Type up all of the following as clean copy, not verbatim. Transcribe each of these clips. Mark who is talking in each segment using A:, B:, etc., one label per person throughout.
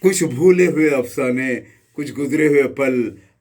A: कुछ भूले हुए अफसाने, कुछ गुजरे हुए पल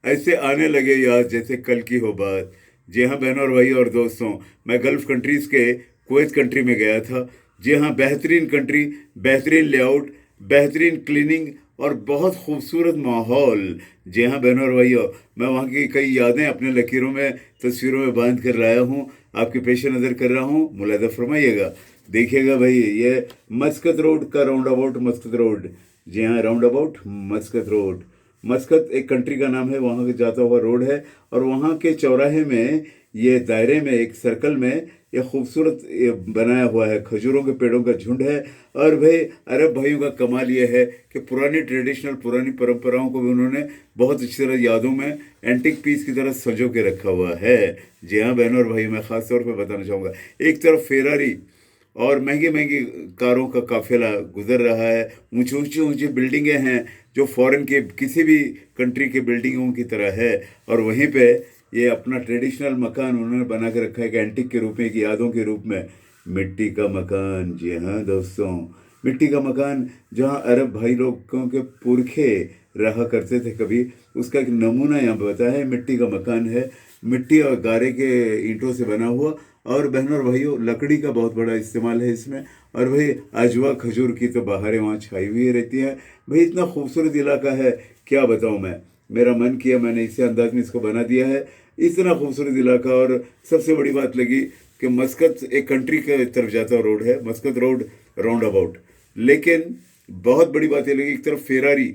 A: ऐसे आने लगे याद जैसे कल की हो बात। जी हाँ बहनों और भाई और दोस्तों, मैं गल्फ कंट्रीज़ के कुवैत कंट्री में गया था। जी हाँ, बेहतरीन कंट्री, बेहतरीन लेआउट, बेहतरीन क्लीनिंग और बहुत खूबसूरत माहौल। जी हाँ बहनों और भाइयों, मैं वहाँ की कई यादें अपने लकीरों में, तस्वीरों में बांध कर लाया हूँ, आपके पेश नज़र कर रहा हूँ, मुलाहिदा फरमाइएगा। देखिएगा भाई, ये मस्कत रोड का राउंड अबाउट मस्कत रोड। जी हाँ, राउंड अबाउट मस्कत रोड। मस्कत एक कंट्री का नाम है, वहाँ के जाता हुआ रोड है। और वहाँ के चौराहे में, ये दायरे में, एक सर्कल में, ये खूबसूरत ये बनाया हुआ है, खजूरों के पेड़ों का झुंड है। और भाई अरब भाइयों का कमाल ये है कि पुरानी ट्रेडिशनल, पुरानी परंपराओं को भी उन्होंने बहुत अच्छी तरह यादों में एंटिक पीस की तरह संजो के रखा हुआ है। जी हाँ बहनों और भाई, मैं ख़ास तौर पर बताना चाहूँगा, एक तरफ फेरारी और महंगी महंगी कारों का काफिला गुजर रहा है। ऊंची ऊंची ऊंची बिल्डिंगें हैं जो फॉरेन के किसी भी कंट्री के बिल्डिंगों की तरह है। और वहीं पे ये अपना ट्रेडिशनल मकान उन्होंने बना के रखा है एक एंटिक के रूप में, एक यादों के रूप में। मिट्टी का मकान, जी हाँ दोस्तों, मिट्टी का मकान, जहाँ अरब भाई लोगों के पुरखे रहा करते थे कभी, उसका एक नमूना यहाँ पे बताया है। मिट्टी का मकान है, मिट्टी और गारे के ईंटों से बना हुआ। और बहनों और भाइयों, लकड़ी का बहुत बड़ा इस्तेमाल है इसमें। और भाई अजवा खजूर की तो बहारें वहाँ छाई हुई रहती हैं। भाई इतना खूबसूरत इलाका है, क्या बताऊँ मैं। मेरा मन किया, मैंने इसी अंदाज में इसको बना दिया है। इतना खूबसूरत इलाका। और सबसे बड़ी बात लगी कि मस्कत एक कंट्री के तरफ जाता रोड है, मस्कत रोड राउंड अबाउट। लेकिन बहुत बड़ी बात ये लगी, एक तरफ फेरारी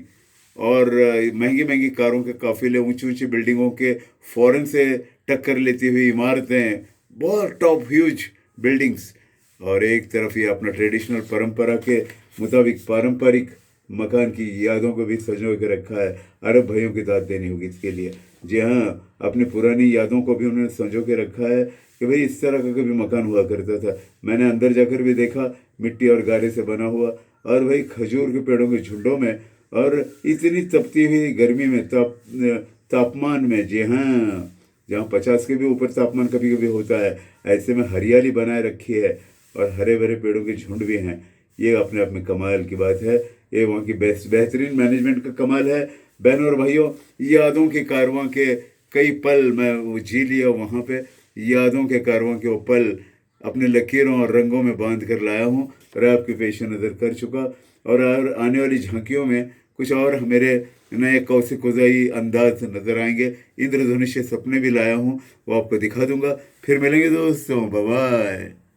A: और महंगी महंगी कारों के काफिले, ऊंची ऊंची बिल्डिंगों के फॉरेन से टक्कर लेती हुई इमारतें, बहुत टॉप ह्यूज बिल्डिंग्स। और एक तरफ ये अपना ट्रेडिशनल परंपरा के मुताबिक पारंपरिक मकान की यादों को भी संजो के रखा है। अरब भाइयों की दाद देनी होगी इसके लिए। जी हाँ, अपनी पुरानी यादों को भी उन्होंने संजो के रखा है कि भाई इस तरह का कभी मकान हुआ करता था। मैंने अंदर जाकर भी देखा, मिट्टी और गारे से बना हुआ। और भाई खजूर के पेड़ों के झुंडों में, और इतनी तपती हुई गर्मी में, तापमान में, जी हाँ, जहाँ 50 के भी ऊपर तापमान कभी कभी होता है, ऐसे में हरियाली बनाए रखी है और हरे भरे पेड़ों के झुंड भी हैं। ये अपने आप में कमाल की बात है। ये वहाँ की बेहतरीन मैनेजमेंट का कमाल है। बहनों और भाइयों, यादों के कारवां के कई पल मैं वो जी लिया वहाँ पे। यादों के कारवां के वो पल अपने लकीरों और रंगों में बांध कर लाया हूँ और आपके पेश नज़र कर चुका। और आने वाली झांकियों में कुछ और मेरे नए कौसे कुज़ाई अंदाज नज़र आएंगे। इंद्रधनुष से सपने भी लाया हूँ, वो आपको दिखा दूंगा। फिर मिलेंगे दोस्तों, बाय बाय।